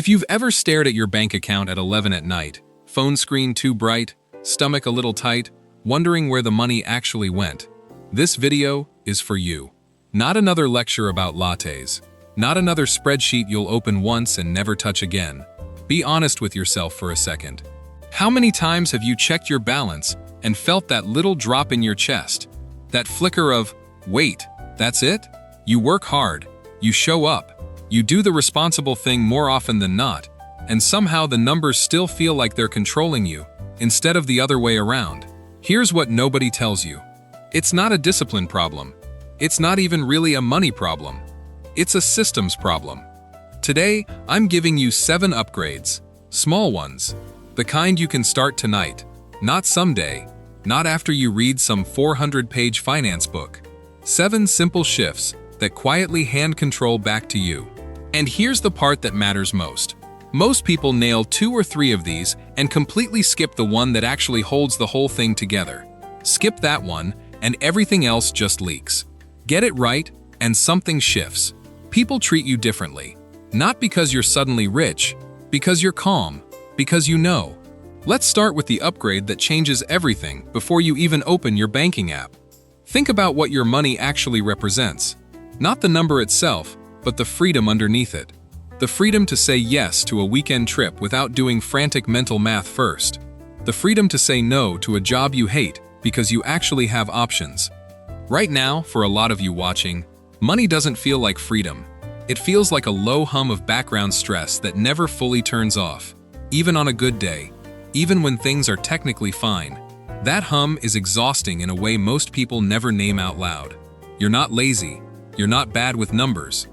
If you've ever stared at your bank account at 11 at night, phone screen too bright, stomach a little tight, wondering where the money actually went, this video is for you. Not another lecture about lattes. Not another spreadsheet you'll open once and never touch again. Be honest with yourself for a second. How many times have you checked your balance and felt that little drop in your chest? That flicker of, wait, that's it? You work hard, you show up, you do the responsible thing more often than not, and somehow the numbers still feel like they're controlling you, instead of the other way around. Here's what nobody tells you. It's not a discipline problem. It's not even really a money problem. It's a systems problem. Today, I'm giving you 7 upgrades, small ones, the kind you can start tonight, not someday, not after you read some 400-page finance book. 7 simple shifts that quietly hand control back to you. And here's the part that matters most. Most people nail 2 or 3 of these and completely skip the one that actually holds the whole thing together. Skip that one, and everything else just leaks. Get it right, and something shifts. People treat you differently. Not because you're suddenly rich, because you're calm, because you know. Let's start with the upgrade that changes everything before you even open your banking app. Think about what your money actually represents. Not the number itself, but the freedom underneath it. The freedom to say yes to a weekend trip without doing frantic mental math first. The freedom to say no to a job you hate because you actually have options. Right now, for a lot of you watching, money doesn't feel like freedom. It feels like a low hum of background stress that never fully turns off, even on a good day, even when things are technically fine. That hum is exhausting in a way most people never name out loud. You're not lazy. You're not bad with numbers.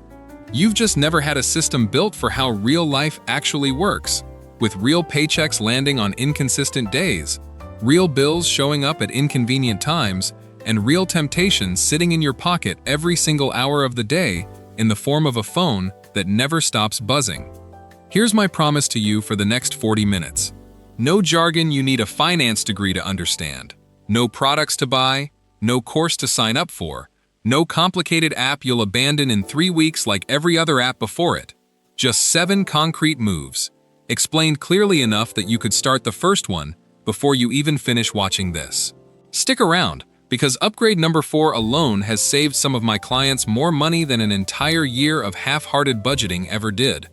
You've just never had a system built for how real life actually works, with real paychecks landing on inconsistent days, real bills showing up at inconvenient times, and real temptations sitting in your pocket every single hour of the day in the form of a phone that never stops buzzing. Here's my promise to you for the next 40 minutes. No jargon you need a finance degree to understand. No products to buy, no course to sign up for, no complicated app you'll abandon in 3 weeks like every other app before it. Just 7 concrete moves, explained clearly enough that you could start the first one before you even finish watching this. Stick around, because upgrade number 4 alone has saved some of my clients more money than an entire year of half-hearted budgeting ever did.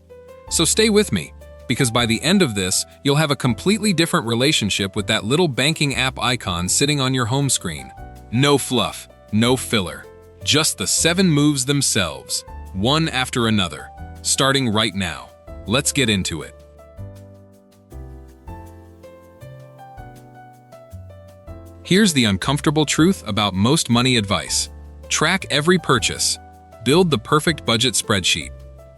So stay with me, because by the end of this, you'll have a completely different relationship with that little banking app icon sitting on your home screen. No fluff, no filler. Just the 7 moves themselves, one after another, starting right now. Let's get into it. Here's the uncomfortable truth about most money advice. Track every purchase. Build the perfect budget spreadsheet.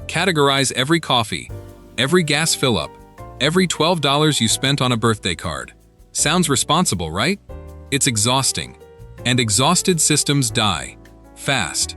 Categorize every coffee, every gas fill-up, every $12 you spent on a birthday card. Sounds responsible, right? It's exhausting. And exhausted systems die fast.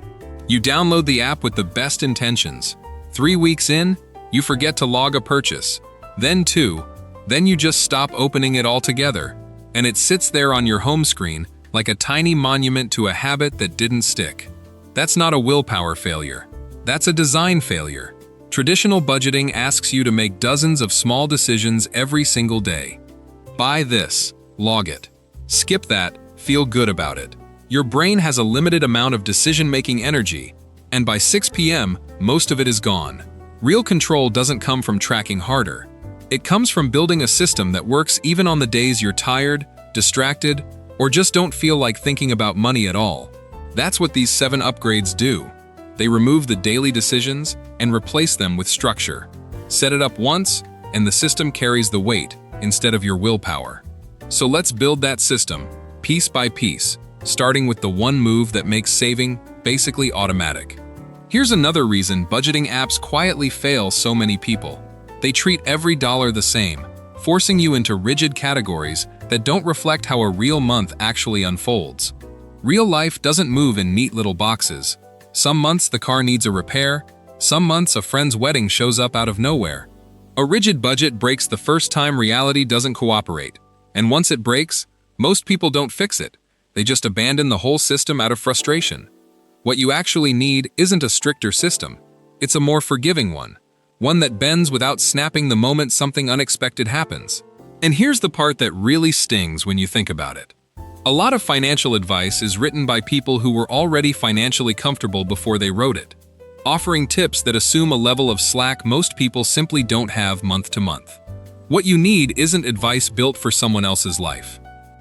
You download the app with the best intentions. 3 weeks in, you forget to log a purchase. Then 2, then you just stop opening it altogether, and it sits there on your home screen like a tiny monument to a habit that didn't stick. That's not a willpower failure. That's a design failure. Traditional budgeting asks you to make dozens of small decisions every single day. Buy this, log it. Skip that, feel good about it. Your brain has a limited amount of decision-making energy, and by 6 p.m., most of it is gone. Real control doesn't come from tracking harder. It comes from building a system that works even on the days you're tired, distracted, or just don't feel like thinking about money at all. That's what these 7 upgrades do. They remove the daily decisions and replace them with structure. Set it up once, and the system carries the weight instead of your willpower. So let's build that system, piece by piece, starting with the one move that makes saving basically automatic. Here's another reason budgeting apps quietly fail so many people. They treat every dollar the same, forcing you into rigid categories that don't reflect how a real month actually unfolds. Real life doesn't move in neat little boxes. Some months the car needs a repair, some months a friend's wedding shows up out of nowhere. A rigid budget breaks the first time reality doesn't cooperate, and once it breaks, most people don't fix it. They just abandon the whole system out of frustration. What you actually need isn't a stricter system. It's a more forgiving one. one that bends without snapping the moment something unexpected happens. And here's the part that really stings when you think about it. A lot of financial advice is written by people who were already financially comfortable before they wrote it, offering tips that assume a level of slack most people simply don't have month to month. What you need isn't advice built for someone else's life.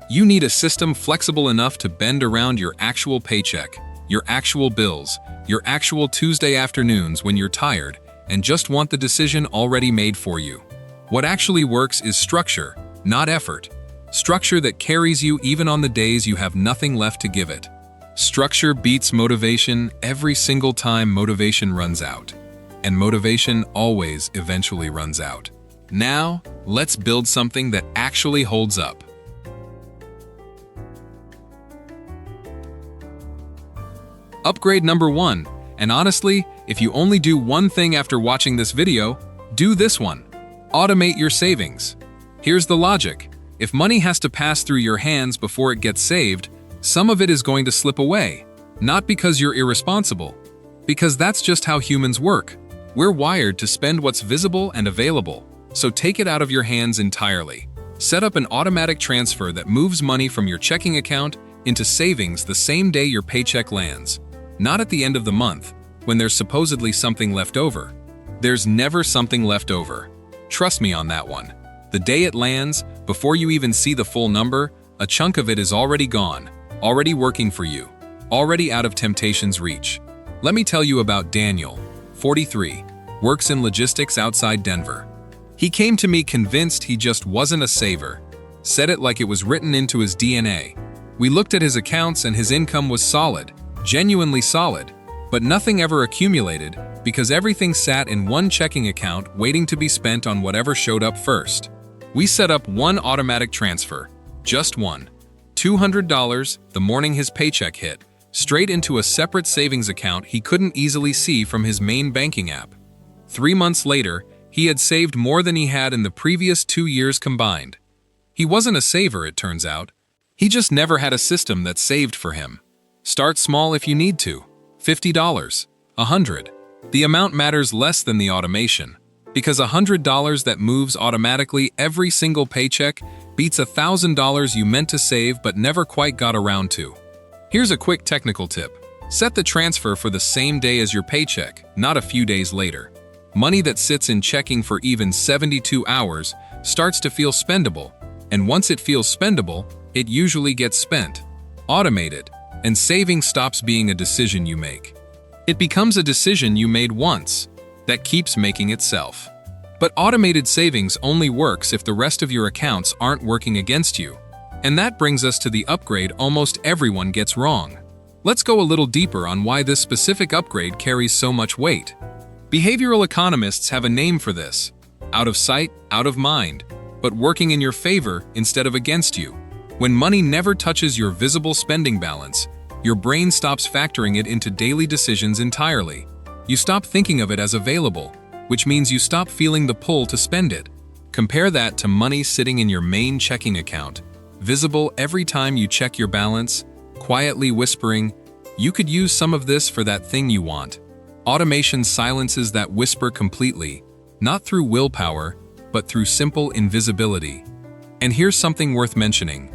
You need a system flexible enough to bend around your actual paycheck, your actual bills, your actual Tuesday afternoons when you're tired and just want the decision already made for you. What actually works is structure, not effort. Structure that carries you even on the days you have nothing left to give it. Structure beats motivation every single time motivation runs out. And motivation always eventually runs out. Now, let's build something that actually holds up. Upgrade number 1. And honestly, if you only do one thing after watching this video, do this one. Automate your savings. Here's the logic. If money has to pass through your hands before it gets saved, some of it is going to slip away. Not because you're irresponsible, because that's just how humans work. We're wired to spend what's visible and available, so take it out of your hands entirely. Set up an automatic transfer that moves money from your checking account into savings the same day your paycheck lands. Not at the end of the month, when there's supposedly something left over. There's never something left over. Trust me on that one. The day it lands, before you even see the full number, a chunk of it is already gone, already working for you, already out of temptation's reach. Let me tell you about Daniel, 43, works in logistics outside Denver. He came to me convinced he just wasn't a saver. Said it like it was written into his DNA. We looked at his accounts and his income was solid, genuinely solid, but nothing ever accumulated because everything sat in one checking account waiting to be spent on whatever showed up first. We set up one automatic transfer, just one, $200 the morning his paycheck hit, straight into a separate savings account he couldn't easily see from his main banking app. 3 months later, he had saved more than he had in the previous 2 years combined. He wasn't a saver, it turns out. He just never had a system that saved for him. Start small if you need to. $50, $100. The amount matters less than the automation, because $100 that moves automatically every single paycheck beats $1,000 you meant to save but never quite got around to. Here's a quick technical tip. Set the transfer for the same day as your paycheck, not a few days later. Money that sits in checking for even 72 hours starts to feel spendable, and once it feels spendable, it usually gets spent. Automate it, and saving stops being a decision you make. It becomes a decision you made once that keeps making itself. But automated savings only works if the rest of your accounts aren't working against you. And that brings us to the upgrade almost everyone gets wrong. Let's go a little deeper on why this specific upgrade carries so much weight. Behavioral economists have a name for this. Out of sight, out of mind, but working in your favor instead of against you. When money never touches your visible spending balance, your brain stops factoring it into daily decisions entirely. You stop thinking of it as available, which means you stop feeling the pull to spend it. Compare that to money sitting in your main checking account, visible every time you check your balance, quietly whispering, "You could use some of this for that thing you want." Automation silences that whisper completely, not through willpower, but through simple invisibility. And here's something worth mentioning.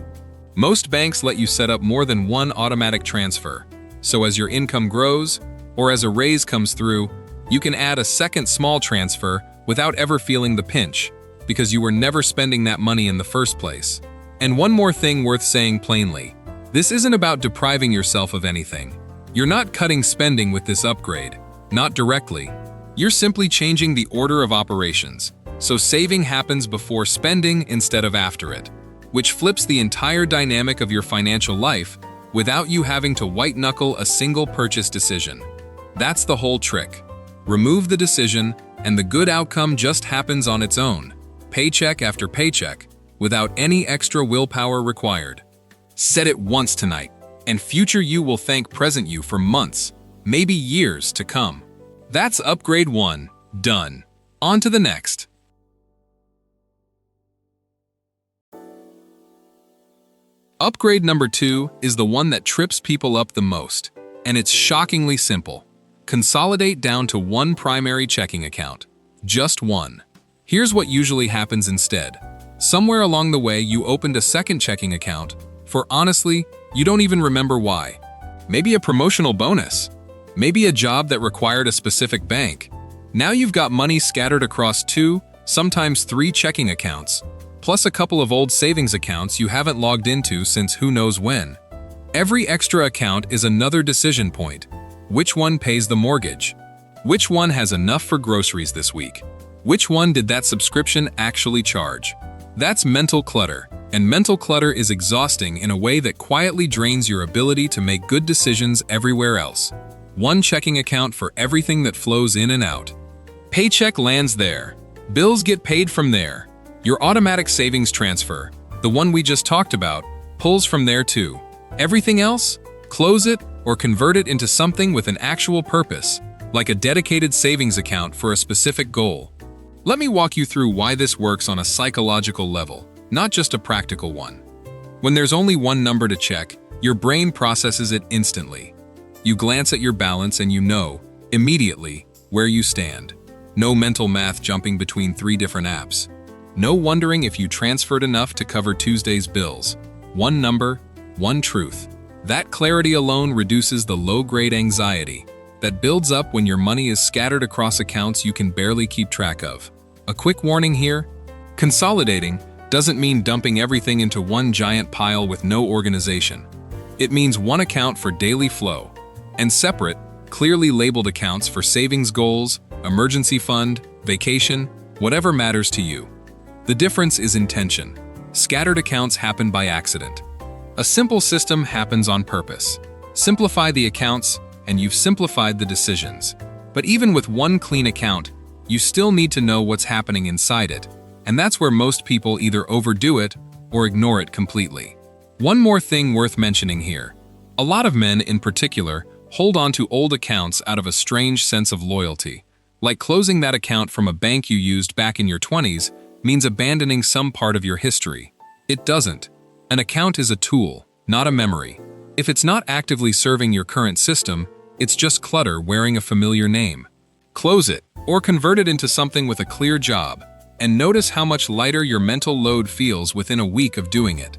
Most banks let you set up more than one automatic transfer, so as your income grows, or as a raise comes through, you can add a second small transfer without ever feeling the pinch, because you were never spending that money in the first place. And one more thing worth saying plainly. This isn't about depriving yourself of anything. You're not cutting spending with this upgrade, not directly. You're simply changing the order of operations, so saving happens before spending instead of after it, which flips the entire dynamic of your financial life without you having to white-knuckle a single purchase decision. That's the whole trick. Remove the decision, and the good outcome just happens on its own, paycheck after paycheck, without any extra willpower required. Set it once tonight, and future you will thank present you for months, maybe years to come. That's upgrade 1, done. On to the next. Upgrade number 2 is the one that trips people up the most, and it's shockingly simple. Consolidate down to one primary checking account. Just one. Here's what usually happens instead. Somewhere along the way, you opened a second checking account for, honestly, you don't even remember why. Maybe a promotional bonus. Maybe a job that required a specific bank. Now you've got money scattered across 2, sometimes 3 checking accounts, plus a couple of old savings accounts you haven't logged into since who knows when. Every extra account is another decision point. Which one pays the mortgage? Which one has enough for groceries this week? Which one did that subscription actually charge? That's mental clutter, and mental clutter is exhausting in a way that quietly drains your ability to make good decisions everywhere else. One checking account for everything that flows in and out. Paycheck lands there. Bills get paid from there. Your automatic savings transfer, the one we just talked about, pulls from there too. Everything else? Close it or convert it into something with an actual purpose, like a dedicated savings account for a specific goal. Let me walk you through why this works on a psychological level, not just a practical one. When there's only one number to check, your brain processes it instantly. You glance at your balance and you know, immediately, where you stand. No mental math jumping between 3 different apps. No wondering if you transferred enough to cover Tuesday's bills. One number, one truth. That clarity alone reduces the low-grade anxiety that builds up when your money is scattered across accounts you can barely keep track of. A quick warning here: consolidating doesn't mean dumping everything into one giant pile with no organization. It means one account for daily flow, and separate, clearly labeled accounts for savings goals, emergency fund, vacation, whatever matters to you. The difference is intention. Scattered accounts happen by accident. A simple system happens on purpose. Simplify the accounts, and you've simplified the decisions. But even with one clean account, you still need to know what's happening inside it, and that's where most people either overdo it or ignore it completely. One more thing worth mentioning here. A lot of men, in particular, hold on to old accounts out of a strange sense of loyalty. Like closing that account from a bank you used back in your 20s means abandoning some part of your history. It doesn't. An account is a tool, not a memory. If it's not actively serving your current system, it's just clutter wearing a familiar name. Close it, or convert it into something with a clear job, and notice how much lighter your mental load feels within a week of doing it.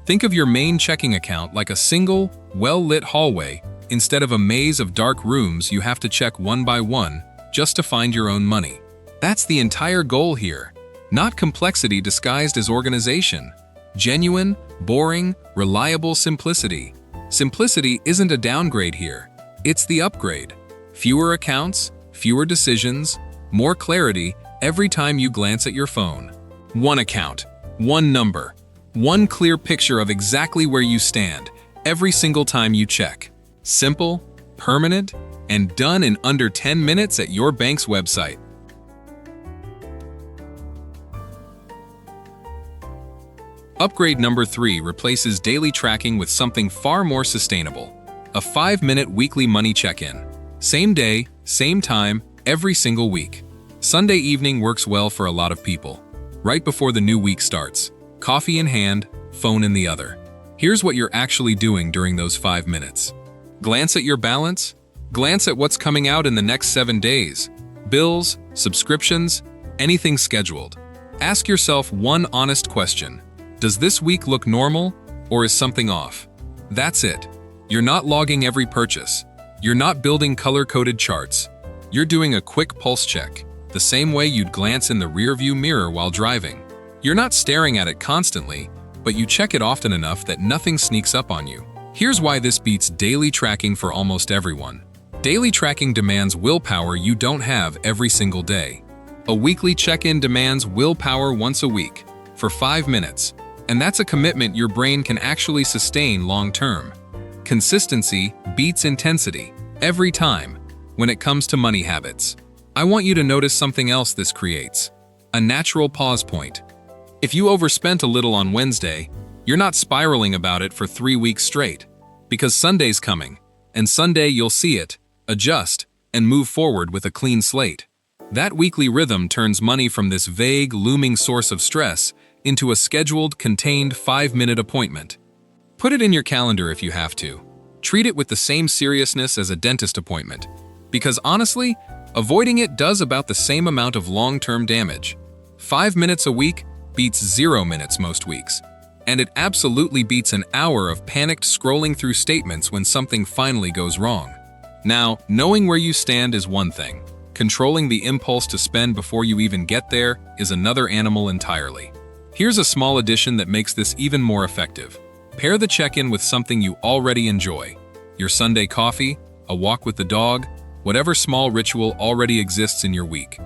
Think of your main checking account like a single, well-lit hallway instead of a maze of dark rooms you have to check one by one just to find your own money. That's the entire goal here, not complexity disguised as organization. Genuine, boring, reliable simplicity. Simplicity isn't a downgrade here, it's the upgrade. Fewer accounts, fewer decisions, more clarity every time you glance at your phone. One account, one number, one clear picture of exactly where you stand every single time you check. Simple, permanent, and done in under 10 minutes at your bank's website. Upgrade number 3 replaces daily tracking with something far more sustainable. A 5-minute weekly money check-in. Same day, same time, every single week. Sunday evening works well for a lot of people. Right before the new week starts. Coffee in hand, phone in the other. Here's what you're actually doing during those 5 minutes. Glance at your balance. Glance at what's coming out in the next 7 days. Bills, subscriptions, anything scheduled. Ask yourself one honest question. Does this week look normal, or is something off? That's it. You're not logging every purchase. You're not building color-coded charts. You're doing a quick pulse check, the same way you'd glance in the rearview mirror while driving. You're not staring at it constantly, but you check it often enough that nothing sneaks up on you. Here's why this beats daily tracking for almost everyone. Daily tracking demands willpower you don't have every single day. A weekly check-in demands willpower once a week, for 5 minutes. And that's a commitment your brain can actually sustain long-term. Consistency beats intensity, every time, when it comes to money habits. I want you to notice something else this creates. A natural pause point. If you overspent a little on Wednesday, you're not spiraling about it for 3 weeks straight. Because Sunday's coming, and Sunday you'll see it, adjust, and move forward with a clean slate. That weekly rhythm turns money from this vague, looming source of stress into a scheduled, contained 5-minute appointment. Put it in your calendar if you have to. Treat it with the same seriousness as a dentist appointment. Because honestly, Avoiding it does about the same amount of long-term damage. 5 minutes a week beats 0 minutes most weeks. And it absolutely beats an hour of panicked scrolling through statements when something finally goes wrong. Now, knowing where you stand is one thing. Controlling the impulse to spend before you even get there is another animal entirely. Here's a small addition that makes this even more effective. Pair the check-in with something you already enjoy. Your Sunday coffee, a walk with the dog, whatever small ritual already exists in your week.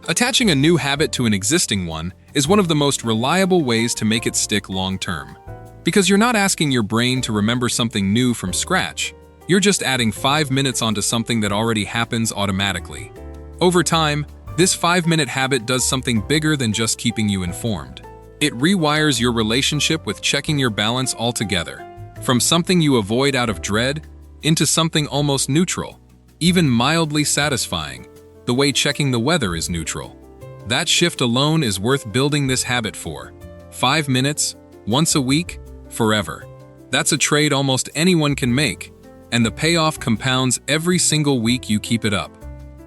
Attaching a new habit to an existing one is one of the most reliable ways to make it stick long-term. Because you're not asking your brain to remember something new from scratch. You're just adding 5 minutes onto something that already happens automatically. Over time, this 5-minute habit does something bigger than just keeping you informed. It rewires your relationship with checking your balance altogether, from something you avoid out of dread into something almost neutral, even mildly satisfying, the way checking the weather is neutral. That shift alone is worth building this habit for. 5 minutes, once a week, forever. That's a trade almost anyone can make, and the payoff compounds every single week you keep it up.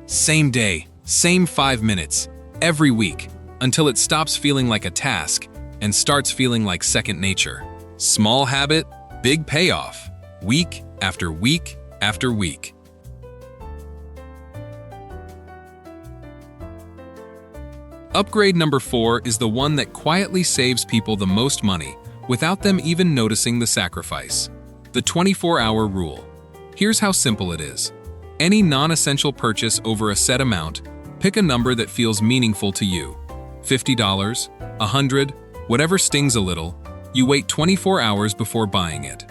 Same day, same 5 minutes, every week, until it stops feeling like a task and starts feeling like second nature. Small habit, big payoff, week after week after week. Upgrade number 4 is the one that quietly saves people the most money without them even noticing the sacrifice. The 24-hour rule. Here's how simple it is. Any non-essential purchase over a set amount, pick a number that feels meaningful to you. $50, $100, whatever stings a little, you wait 24 hours before buying it.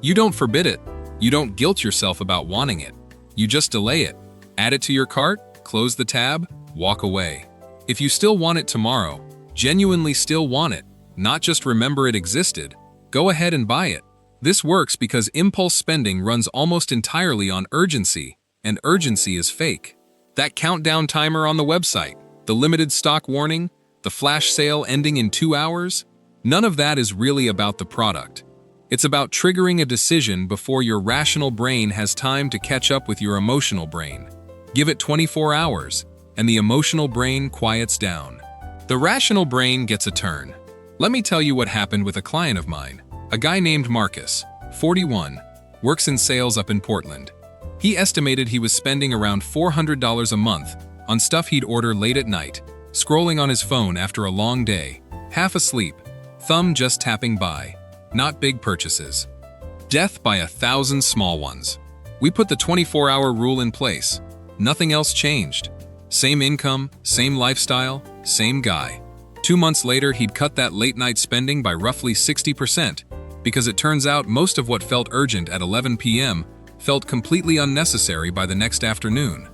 You don't forbid it. You don't guilt yourself about wanting it. You just delay it. Add it to your cart, close the tab, walk away. If you still want it tomorrow, genuinely still want it, not just remember it existed, go ahead and buy it. This works because impulse spending runs almost entirely on urgency, and urgency is fake. That countdown timer on the website, the limited stock warning, the flash sale ending in 2 hours, none of that is really about the product. It's about triggering a decision before your rational brain has time to catch up with your emotional brain. Give it 24 hours, and the emotional brain quiets down. The rational brain gets a turn. Let me tell you what happened with a client of mine, a guy named Marcus, 41, works in sales up in Portland. He estimated he was spending around $400 a month on stuff he'd order late at night, scrolling on his phone after a long day, half asleep, thumb just tapping by. Not big purchases. Death by 1,000 small ones. We put the 24-hour rule in place. Nothing else changed. Same income, same lifestyle, same guy. 2 months later, he'd cut that late-night spending by roughly 60%, because it turns out most of what felt urgent at 11 p.m. felt completely unnecessary by the next afternoon.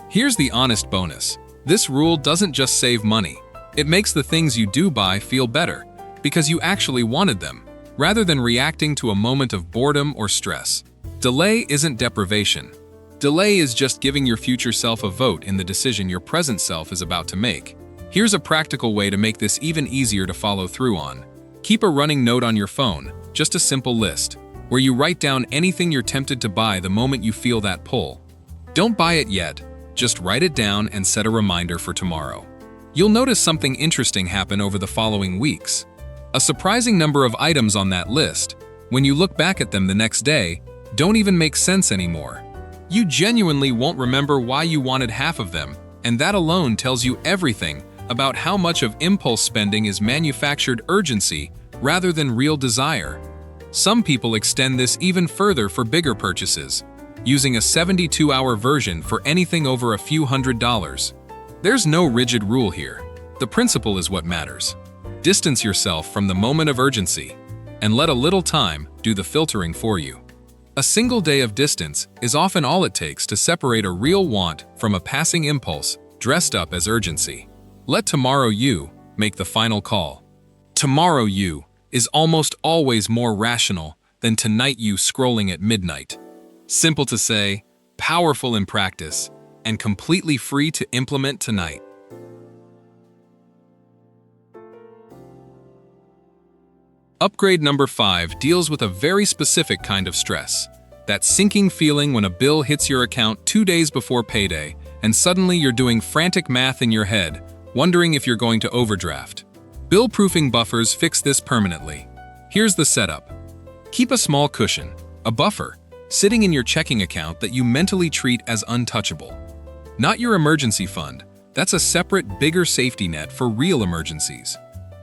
Here's the honest bonus. This rule doesn't just save money. It makes the things you do buy feel better, because you actually wanted them, rather than reacting to a moment of boredom or stress. Delay isn't deprivation. Delay is just giving your future self a vote in the decision your present self is about to make. Here's a practical way to make this even easier to follow through on. Keep a running note on your phone, just a simple list, where you write down anything you're tempted to buy the moment you feel that pull. Don't buy it yet, just write it down and set a reminder for tomorrow. You'll notice something interesting happen over the following weeks. A surprising number of items on that list, when you look back at them the next day, don't even make sense anymore. You genuinely won't remember why you wanted half of them, and that alone tells you everything about how much of impulse spending is manufactured urgency rather than real desire. Some people extend this even further for bigger purchases, using a 72-hour version for anything over a few $100s. There's no rigid rule here. The principle is what matters. Distance yourself from the moment of urgency, and let a little time do the filtering for you. A single day of distance is often all it takes to separate a real want from a passing impulse dressed up as urgency. Let tomorrow you make the final call. Tomorrow you is almost always more rational than tonight you scrolling at midnight. Simple to say, powerful in practice, and completely free to implement tonight. Upgrade number 5 deals with a very specific kind of stress. That sinking feeling when a bill hits your account 2 days before payday and suddenly you're doing frantic math in your head, wondering if you're going to overdraft. Bill-proofing buffers fix this permanently. Here's the setup. Keep a small cushion, a buffer, sitting in your checking account that you mentally treat as untouchable. Not your emergency fund. That's a separate, bigger safety net for real emergencies.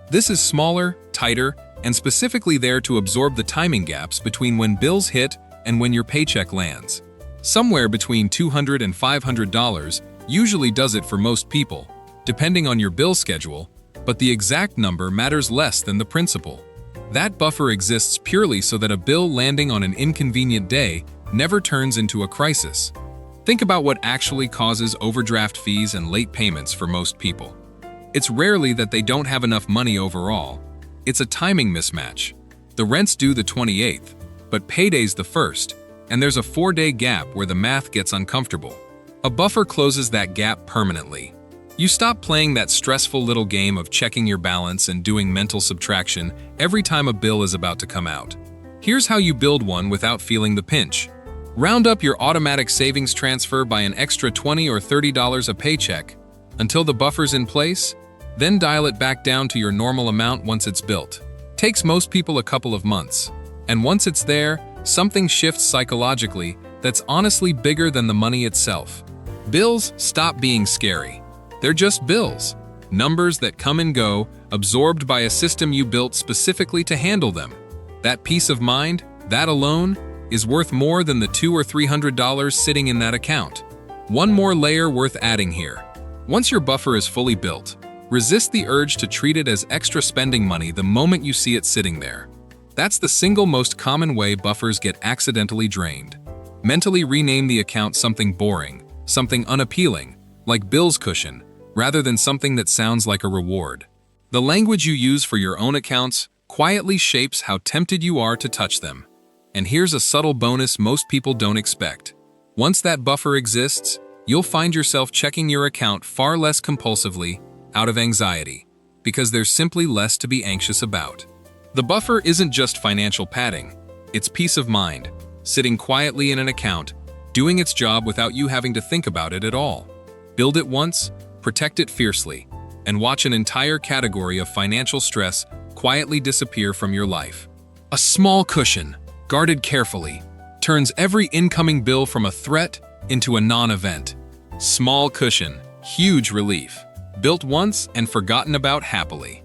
This is smaller, tighter, and specifically there to absorb the timing gaps between when bills hit and when your paycheck lands. Somewhere between $200 and $500 usually does it for most people, depending on your bill schedule, but the exact number matters less than the principle. That buffer exists purely so that a bill landing on an inconvenient day never turns into a crisis. Think about what actually causes overdraft fees and late payments for most people. It's rarely that they don't have enough money overall. It's a timing mismatch. The rent's due the 28th, but payday's the 1st, and there's a 4-day gap where the math gets uncomfortable. A buffer closes that gap permanently. You stop playing that stressful little game of checking your balance and doing mental subtraction every time a bill is about to come out. Here's how you build one without feeling the pinch. Round up your automatic savings transfer by an extra $20 or $30 a paycheck until the buffer's in place, then dial it back down to your normal amount once it's built. Takes most people a couple of months, and once it's there, something shifts psychologically that's honestly bigger than the money itself. Bills stop being scary. They're just bills, numbers that come and go, absorbed by a system you built specifically to handle them. That peace of mind, that alone, is worth more than the $200 or $300 sitting in that account. One more layer worth adding here. Once your buffer is fully built, resist the urge to treat it as extra spending money the moment you see it sitting there. That's the single most common way buffers get accidentally drained. Mentally rename the account something boring, something unappealing, like bills cushion, rather than something that sounds like a reward. The language you use for your own accounts quietly shapes how tempted you are to touch them. And here's a subtle bonus most people don't expect. Once that buffer exists, you'll find yourself checking your account far less compulsively, out of anxiety, because there's simply less to be anxious about. The buffer isn't just financial padding, it's peace of mind, sitting quietly in an account, doing its job without you having to think about it at all. Build it once, protect it fiercely, and watch an entire category of financial stress quietly disappear from your life. A small cushion, guarded carefully, turns every incoming bill from a threat into a non-event. Small cushion, huge relief. Built once and forgotten about happily.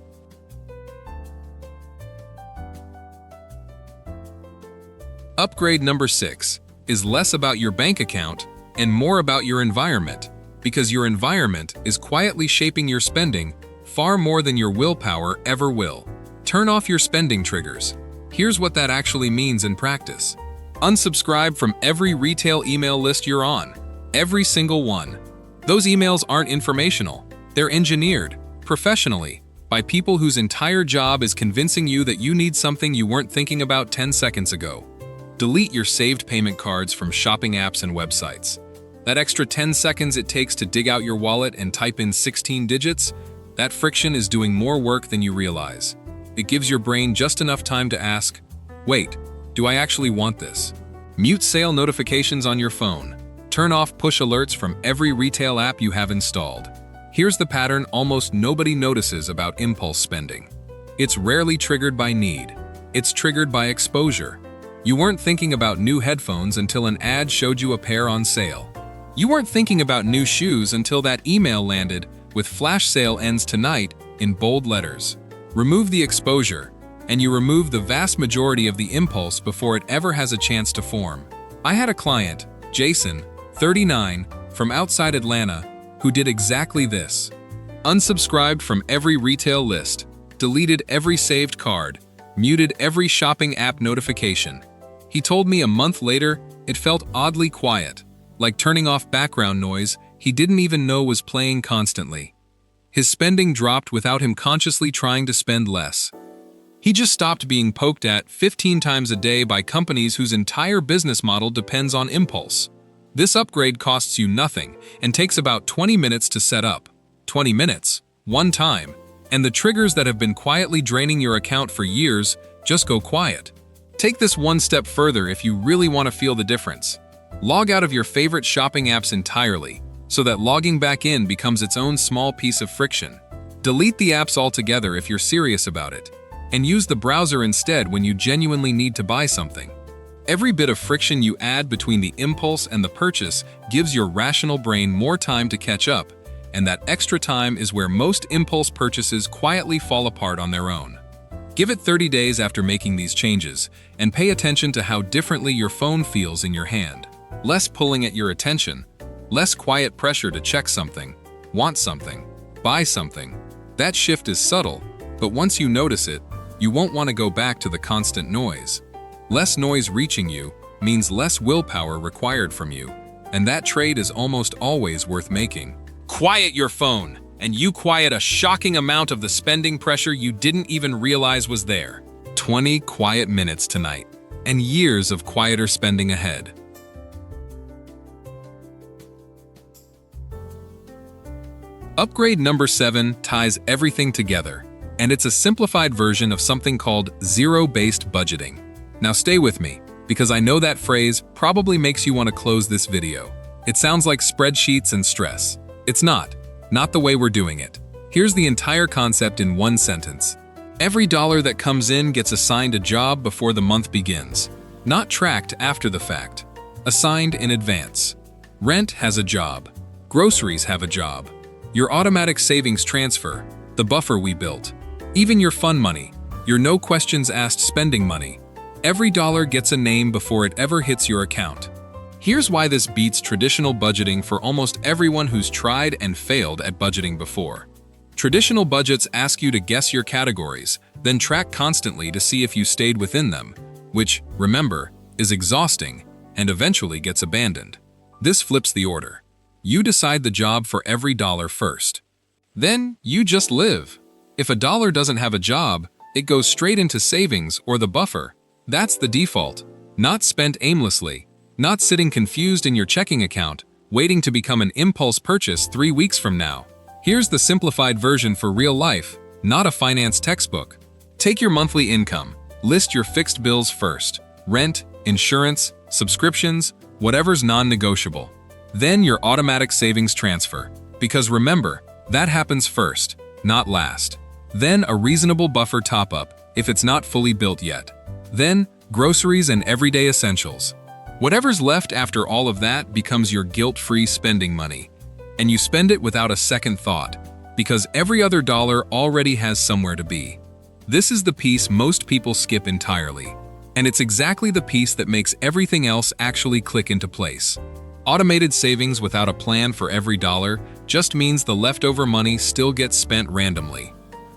Upgrade number 6 is less about your bank account and more about your environment, because your environment is quietly shaping your spending far more than your willpower ever will. Turn off your spending triggers. Here's what that actually means in practice. Unsubscribe from every retail email list you're on. Every single one. Those emails aren't informational. They're engineered, professionally, by people whose entire job is convincing you that you need something you weren't thinking about 10 seconds ago. Delete your saved payment cards from shopping apps and websites. That extra 10 seconds it takes to dig out your wallet and type in 16 digits, that friction is doing more work than you realize. It gives your brain just enough time to ask, wait, do I actually want this? Mute sale notifications on your phone. Turn off push alerts from every retail app you have installed. Here's the pattern almost nobody notices about impulse spending. It's rarely triggered by need. It's triggered by exposure. You weren't thinking about new headphones until an ad showed you a pair on sale. You weren't thinking about new shoes until that email landed with "Flash sale ends tonight" in bold letters. Remove the exposure, and you remove the vast majority of the impulse before it ever has a chance to form. I had a client, Jason, 39, from outside Atlanta, who did exactly this. Unsubscribed from every retail list, deleted every saved card, muted every shopping app notification. He told me a month later it felt oddly quiet, like turning off background noise he didn't even know was playing constantly. His spending dropped without him consciously trying to spend less. He just stopped being poked at 15 times a day by companies whose entire business model depends on impulse. This upgrade costs you nothing and takes about 20 minutes to set up. 20 minutes, one time, and the triggers that have been quietly draining your account for years just go quiet. Take this one step further if you really want to feel the difference. Log out of your favorite shopping apps entirely. so that logging back in becomes its own small piece of friction. Delete the apps altogether if you're serious about it, and use the browser instead when you genuinely need to buy something. Every bit of friction you add between the impulse and the purchase gives your rational brain more time to catch up, and that extra time is where most impulse purchases quietly fall apart on their own. Give it 30 days after making these changes, and pay attention to how differently your phone feels in your hand. Less pulling at your attention, less quiet pressure to check something, want something, buy something. That shift is subtle, but once you notice it, you won't want to go back to the constant noise. Less noise reaching you means less willpower required from you, and that trade is almost always worth making. Quiet your phone, and you quiet a shocking amount of the spending pressure you didn't even realize was there. 20 quiet minutes tonight, and years of quieter spending ahead. Upgrade number 7 ties everything together, and it's a simplified version of something called zero-based budgeting. Now stay with me, because I know that phrase probably makes you want to close this video. It sounds like spreadsheets and stress. It's not the way we're doing it. Here's the entire concept in one sentence. Every dollar that comes in gets assigned a job before the month begins, not tracked after the fact. Assigned in advance. Rent has a job. Groceries have a job. Your automatic savings transfer, the buffer we built. Even your fun money, your no questions asked spending money. Every dollar gets a name before it ever hits your account. Here's why this beats traditional budgeting for almost everyone who's tried and failed at budgeting before. Traditional budgets ask you to guess your categories, then track constantly to see if you stayed within them, which, remember, is exhausting and eventually gets abandoned. This flips the order. You decide the job for every dollar first. Then you just live. If a dollar doesn't have a job, it goes straight into savings or the buffer. That's the default. Not spent aimlessly, not sitting confused in your checking account, waiting to become an impulse purchase 3 weeks from now. Here's the simplified version for real life, not a finance textbook. Take your monthly income. List your fixed bills first. Rent, insurance, subscriptions, whatever's non-negotiable. Then your automatic savings transfer. Because remember, that happens first, not last. Then a reasonable buffer top-up, if it's not fully built yet. Then, groceries and everyday essentials. Whatever's left after all of that becomes your guilt-free spending money. And you spend it without a second thought, because every other dollar already has somewhere to be. This is the piece most people skip entirely. And it's exactly the piece that makes everything else actually click into place. Automated savings without a plan for every dollar just means the leftover money still gets spent randomly.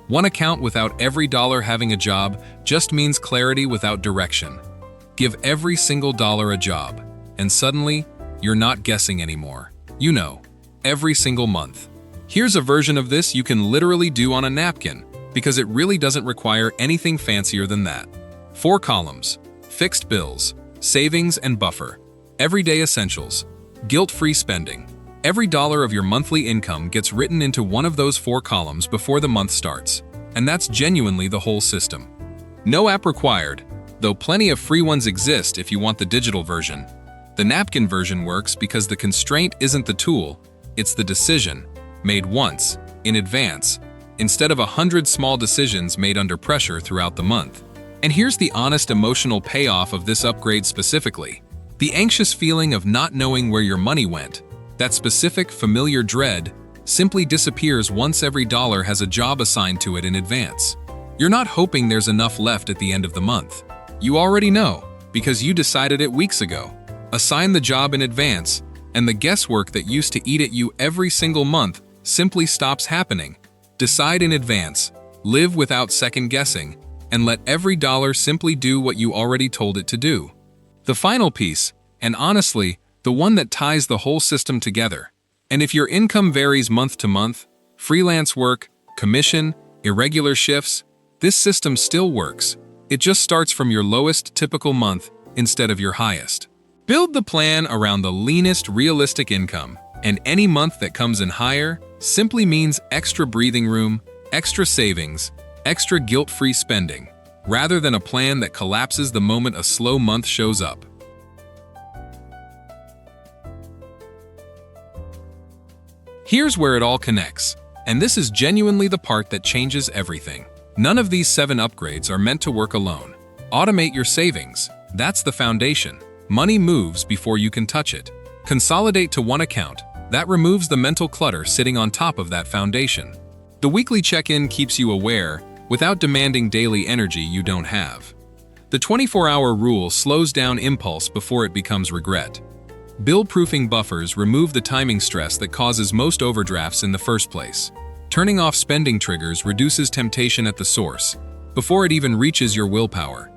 One account without every dollar having a job just means clarity without direction. Give every single dollar a job, and suddenly, you're not guessing anymore. You know, every single month. Here's a version of this you can literally do on a napkin, because it really doesn't require anything fancier than that. 4 columns: fixed bills, savings and buffer, everyday essentials, guilt-free spending. Every dollar of your monthly income gets written into one of those 4 columns before the month starts, and that's genuinely the whole system. No app required, though plenty of free ones exist if you want the digital version. The napkin version works because the constraint isn't the tool, it's the decision, made once, in advance, instead of 100 small decisions made under pressure throughout the month. And here's the honest emotional payoff of this upgrade specifically. The anxious feeling of not knowing where your money went, that specific familiar dread, simply disappears once every dollar has a job assigned to it in advance. You're not hoping there's enough left at the end of the month. You already know, because you decided it weeks ago. Assign the job in advance, and the guesswork that used to eat at you every single month simply stops happening. Decide in advance, live without second guessing, and let every dollar simply do what you already told it to do. The final piece, and honestly, the one that ties the whole system together. And if your income varies month to month, freelance work, commission, irregular shifts, this system still works. It just starts from your lowest typical month instead of your highest. Build the plan around the leanest realistic income, and any month that comes in higher simply means extra breathing room, extra savings, extra guilt-free spending, rather than a plan that collapses the moment a slow month shows up. Here's where it all connects, and this is genuinely the part that changes everything. None of these 7 upgrades are meant to work alone. Automate your savings. That's the foundation. Money moves before you can touch it. Consolidate to one account. That removes the mental clutter sitting on top of that foundation. The weekly check-in keeps you aware without demanding daily energy you don't have. The 24-hour rule slows down impulse before it becomes regret. Bill-proofing buffers remove the timing stress that causes most overdrafts in the first place. Turning off spending triggers reduces temptation at the source, before it even reaches your willpower.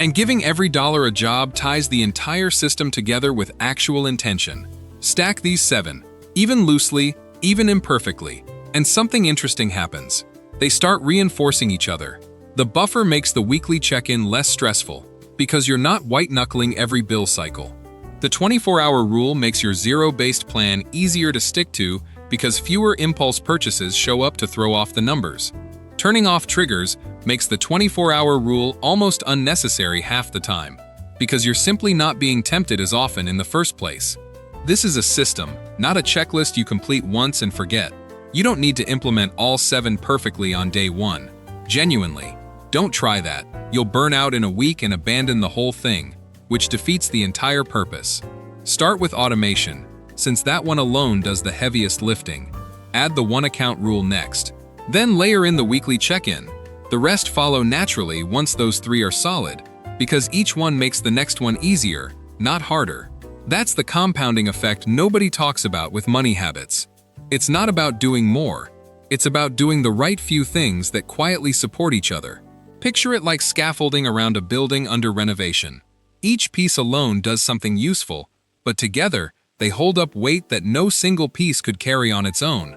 And giving every dollar a job ties the entire system together with actual intention. Stack these 7, even loosely, even imperfectly, and something interesting happens. They start reinforcing each other. The buffer makes the weekly check-in less stressful, because you're not white-knuckling every bill cycle. The 24-hour rule makes your zero-based plan easier to stick to because fewer impulse purchases show up to throw off the numbers. Turning off triggers makes the 24-hour rule almost unnecessary half the time, because you're simply not being tempted as often in the first place. This is a system, not a checklist you complete once and forget. You don't need to implement all 7 perfectly on day 1. Genuinely, don't try that. You'll burn out in a week and abandon the whole thing, which defeats the entire purpose. Start with automation, since that one alone does the heaviest lifting. Add the one account rule next. Then layer in the weekly check-in. The rest follow naturally once those 3 are solid, because each one makes the next one easier, not harder. That's the compounding effect nobody talks about with money habits. It's not about doing more. It's about doing the right few things that quietly support each other. Picture it like scaffolding around a building under renovation. Each piece alone does something useful, but together, they hold up weight that no single piece could carry on its own.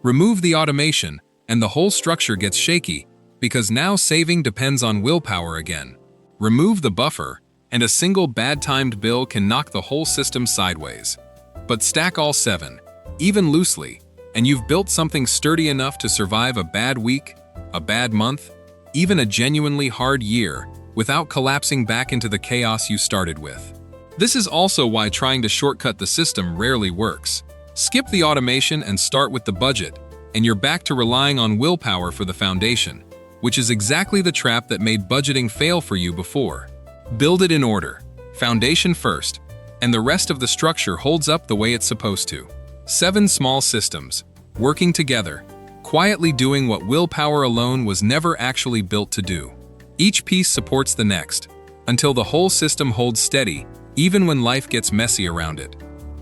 Remove the automation, and the whole structure gets shaky, because now saving depends on willpower again. Remove the buffer, and a single bad-timed bill can knock the whole system sideways. But stack all 7, even loosely, and you've built something sturdy enough to survive a bad week, a bad month, even a genuinely hard year, without collapsing back into the chaos you started with. This is also why trying to shortcut the system rarely works. Skip the automation and start with the budget, and you're back to relying on willpower for the foundation, which is exactly the trap that made budgeting fail for you before. Build it in order, foundation first, and the rest of the structure holds up the way it's supposed to. 7 small systems, working together, quietly doing what willpower alone was never actually built to do. Each piece supports the next, until the whole system holds steady, even when life gets messy around it.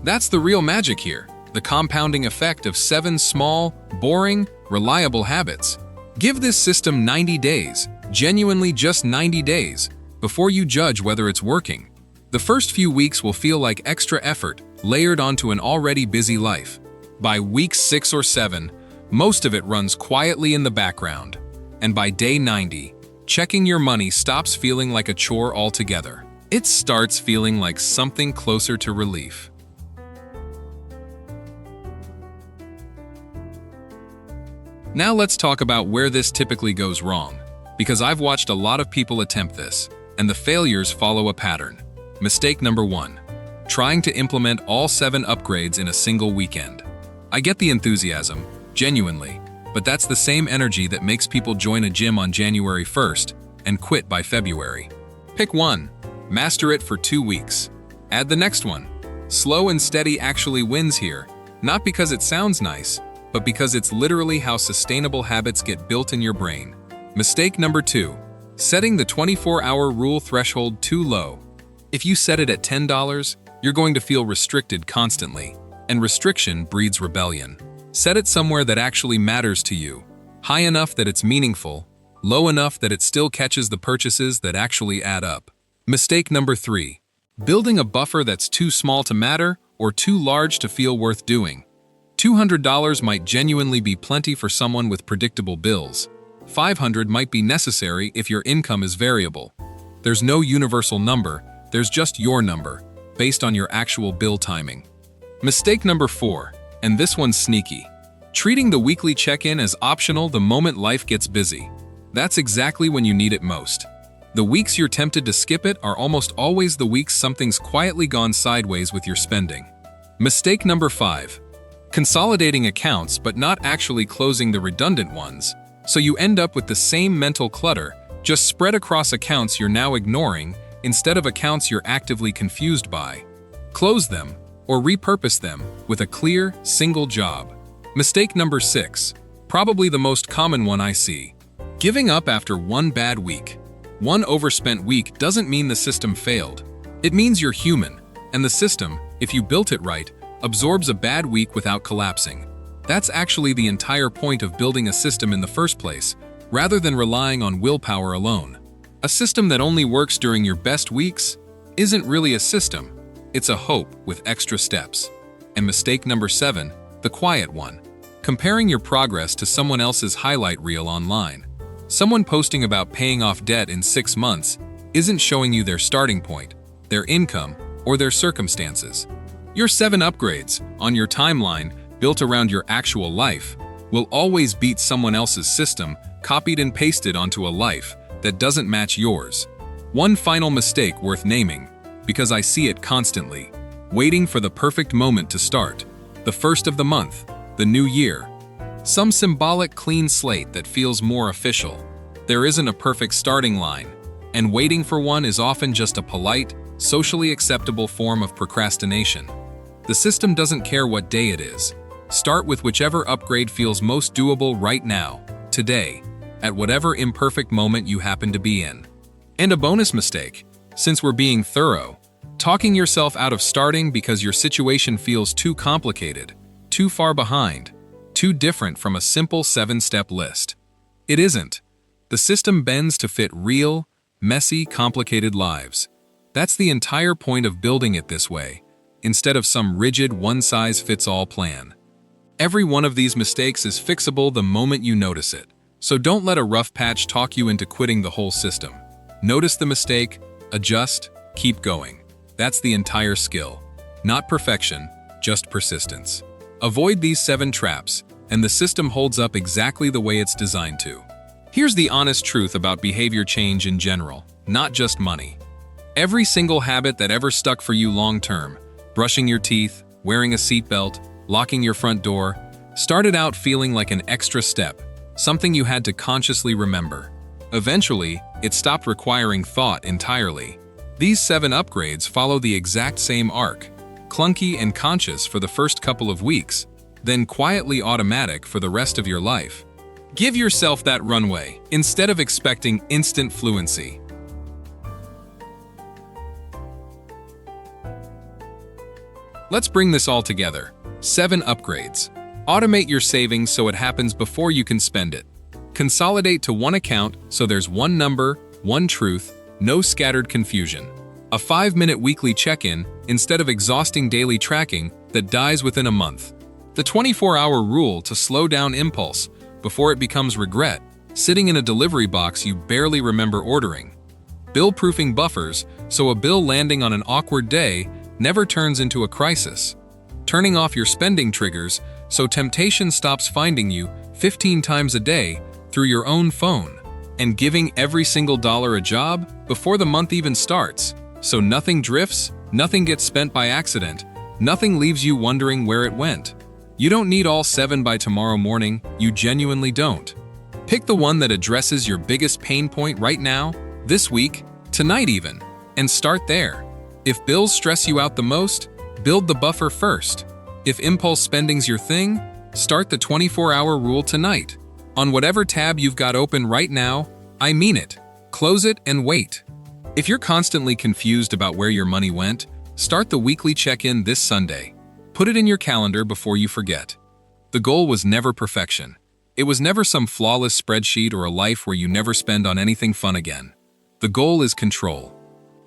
That's the real magic here, the compounding effect of 7 small, boring, reliable habits. Give this system 90 days, genuinely just 90 days, before you judge whether it's working. The first few weeks will feel like extra effort layered onto an already busy life. By week 6 or 7, most of it runs quietly in the background. And by day 90, checking your money stops feeling like a chore altogether. It starts feeling like something closer to relief. Now let's talk about where this typically goes wrong, because I've watched a lot of people attempt this, and the failures follow a pattern. Mistake number 1. Trying to implement all 7 upgrades in a single weekend. I get the enthusiasm, genuinely, but that's the same energy that makes people join a gym on January 1st and quit by February. Pick one. Master it for 2 weeks. Add the next one. Slow and steady actually wins here, not because it sounds nice, but because it's literally how sustainable habits get built in your brain. Mistake number 2. Setting the 24-hour rule threshold too low. If you set it at $10, you're going to feel restricted constantly, and restriction breeds rebellion. Set it somewhere that actually matters to you, high enough that it's meaningful, low enough that it still catches the purchases that actually add up. Mistake number 3. Building a buffer that's too small to matter or too large to feel worth doing. $200 might genuinely be plenty for someone with predictable bills. $500 might be necessary if your income is variable. There's no universal number, there's just your number, based on your actual bill timing. Mistake number 4, and this one's sneaky. Treating the weekly check-in as optional the moment life gets busy. That's exactly when you need it most. The weeks you're tempted to skip it are almost always the weeks something's quietly gone sideways with your spending. Mistake number 5. consolidating accounts but not actually closing the redundant ones, so you end up with the same mental clutter, just spread across accounts you're now ignoring instead of accounts you're actively confused by. Close them or repurpose them with a clear, single job. Mistake number 6, probably the most common one I see. Giving up after one bad week. One overspent week doesn't mean the system failed. It means you're human, and the system, if you built it right, absorbs a bad week without collapsing. That's actually the entire point of building a system in the first place, rather than relying on willpower alone. A system that only works during your best weeks isn't really a system. It's a hope with extra steps. And mistake number 7, the quiet one. Comparing your progress to someone else's highlight reel online. Someone posting about paying off debt in 6 months isn't showing you their starting point, their income, or their circumstances. Your 7 upgrades on your timeline, built around your actual life, will always beat someone else's system copied and pasted onto a life that doesn't match yours. One final mistake worth naming, because I see it constantly: waiting for the perfect moment to start. The first of the month, the new year. Some symbolic clean slate that feels more official. There isn't a perfect starting line, and waiting for one is often just a polite, socially acceptable form of procrastination. The system doesn't care what day it is. Start with whichever upgrade feels most doable right now, today, at whatever imperfect moment you happen to be in. And a bonus mistake, since we're being thorough, talking yourself out of starting because your situation feels too complicated, too far behind, too different from a simple 7-step list. It isn't. The system bends to fit real, messy, complicated lives. That's the entire point of building it this way, instead of some rigid one-size-fits-all plan. Every one of these mistakes is fixable the moment you notice it, so don't let a rough patch talk you into quitting the whole system. Notice the mistake, adjust, keep going. That's the entire skill. Not perfection, just persistence. Avoid these 7 traps, and the system holds up exactly the way it's designed to. Here's the honest truth about behavior change in general, not just money. Every single habit that ever stuck for you long-term, brushing your teeth, wearing a seatbelt, locking your front door, started out feeling like an extra step, something you had to consciously remember. Eventually, it stopped requiring thought entirely. These 7 upgrades follow the exact same arc, clunky and conscious for the first couple of weeks, then quietly automatic for the rest of your life. Give yourself that runway, instead of expecting instant fluency. Let's bring this all together. 7 upgrades. Automate your savings so it happens before you can spend it. Consolidate to one account so there's one number, one truth, no scattered confusion. A 5-minute weekly check-in instead of exhausting daily tracking that dies within a month. The 24-hour rule to slow down impulse before it becomes regret, sitting in a delivery box you barely remember ordering. Bill-proofing buffers so a bill landing on an awkward day never turns into a crisis. Turning off your spending triggers so temptation stops finding you 15 times a day through your own phone. And giving every single dollar a job before the month even starts, so nothing drifts, nothing gets spent by accident, nothing leaves you wondering where it went. You don't need all 7 by tomorrow morning, you genuinely don't. Pick the one that addresses your biggest pain point right now, this week, tonight even, and start there. If bills stress you out the most, build the buffer first. If impulse spending's your thing, start the 24-hour rule tonight. On whatever tab you've got open right now, I mean it. Close it and wait. If you're constantly confused about where your money went, start the weekly check-in this Sunday. Put it in your calendar before you forget. The goal was never perfection. It was never some flawless spreadsheet or a life where you never spend on anything fun again. The goal is control.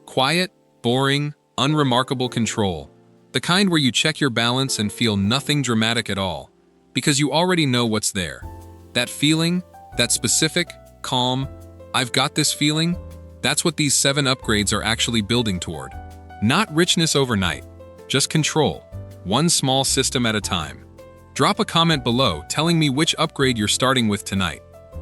Quiet, boring, unremarkable control. The kind where you check your balance and feel nothing dramatic at all, because you already know what's there. That feeling, that specific, calm, I've got this feeling, that's what these 7 upgrades are actually building toward. Not richness overnight, just control, one small system at a time. Drop a comment below telling me which upgrade you're starting with tonight.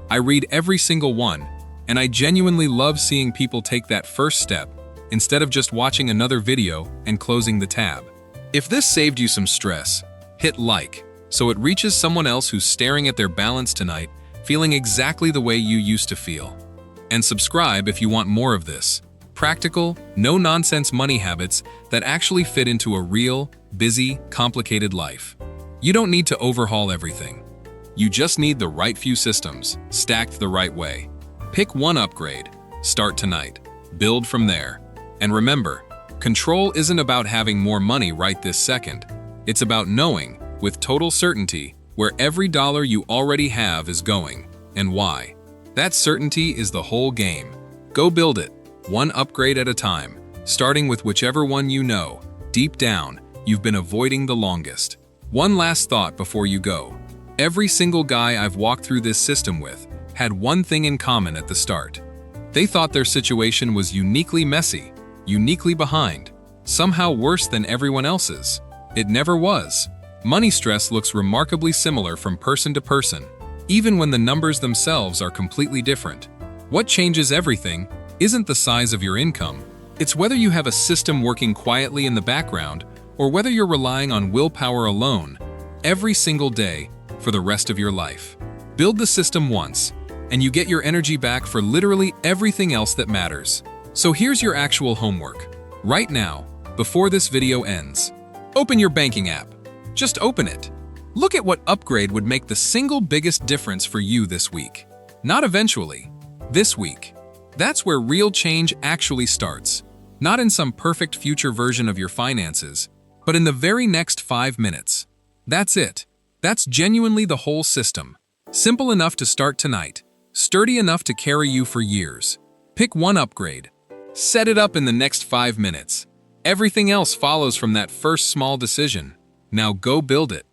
I read every single one, and I genuinely love seeing people take that first step instead of just watching another video and closing the tab. If this saved you some stress, hit like. so it reaches someone else who's staring at their balance tonight, feeling exactly the way you used to feel. And subscribe if you want more of this. Practical, no-nonsense money habits that actually fit into a real, busy, complicated life. You don't need to overhaul everything. You just need the right few systems, stacked the right way. Pick one upgrade. Start tonight. Build from there. And remember, control isn't about having more money right this second. It's about knowing, with total certainty, where every dollar you already have is going, and why. That certainty is the whole game. Go build it, one upgrade at a time, starting with whichever one you know, deep down, you've been avoiding the longest. One last thought before you go. Every single guy I've walked through this system with had one thing in common at the start. They thought their situation was uniquely messy, uniquely behind, somehow worse than everyone else's. It never was. Money stress looks remarkably similar from person to person, even when the numbers themselves are completely different. What changes everything isn't the size of your income. It's whether you have a system working quietly in the background or whether you're relying on willpower alone every single day for the rest of your life. Build the system once, and you get your energy back for literally everything else that matters. So here's your actual homework. Right now, before this video ends, open your banking app. Just open it. Look at what upgrade would make the single biggest difference for you this week. Not eventually, this week. That's where real change actually starts. Not in some perfect future version of your finances, but in the very next 5 minutes. That's it. That's genuinely the whole system. Simple enough to start tonight. Sturdy enough to carry you for years. Pick one upgrade. Set it up in the next 5 minutes. Everything else follows from that first small decision. Now go build it.